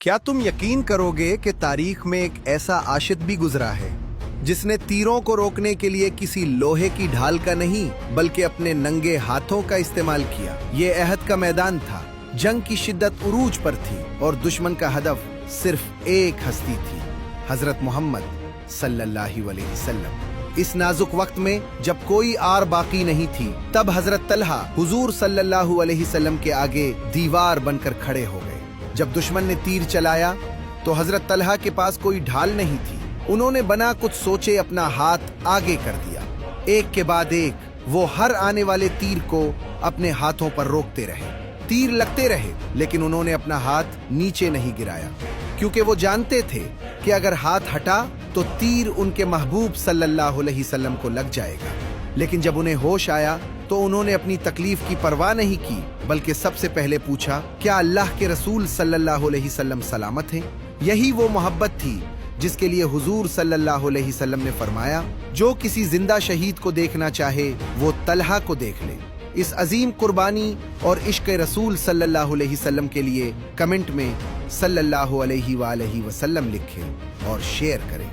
क्या तुम यकीन करोगे कि तारीख में एक ऐसा आशिद भी गुजरा है जिसने तीरों को रोकने के लिए किसी लोहे की ढाल का नहीं बल्कि अपने नंगे हाथों का इस्तेमाल किया। ये अहद का मैदान था, जंग की शिद्दत उरूज पर थी और दुश्मन का हदफ सिर्फ एक हस्ती थी, हजरत मोहम्मद सल्लल्लाहु अलैहि वसल्लम। इस नाजुक वक्त में जब कोई आर बाकी नहीं थी, तब हजरत तलहा हुजूर सल्लल्लाहु अलैहि वसल्लम के आगे दीवार बनकर खड़े हो गए। जब दुश्मन ने तीर चलाया तो हजरत तलहा के पास कोई ढाल नहीं थी। उन्होंने बना कुछ सोचे अपना हाथ आगे कर दिया। एक के बाद एक वो हर आने वाले तीर को अपने हाथों पर रोकते रहे। तीर लगते रहे, लेकिन उन्होंने अपना हाथ नीचे नहीं गिराया, क्योंकि वो जानते थे कि अगर हाथ हटा तो तीर उनके महबूब सल्लल्लाहु अलैहि वसल्लम को लग जाएगा। लेकिन जब उन्हें होश आया तो उन्होंने अपनी तकलीफ की परवाह नहीं की, बल्कि सबसे पहले पूछा, क्या अल्लाह के रसूल सल्लल्लाहु अलैहि वसल्लम सलामत हैं? यही वो मोहब्बत थी जिसके लिए हुजूर सल्लल्लाहु अलैहि वसल्लम ने फरमाया, जो किसी जिंदा शहीद को देखना चाहे वो तलहा को देख ले। इस अजीम कुर्बानी और इश्क रसूल सल्लल्लाहु अलैहि वसल्लम के लिए कमेंट में सल्लल्लाहु अलैहि वसल्लम लिखें और शेयर करें।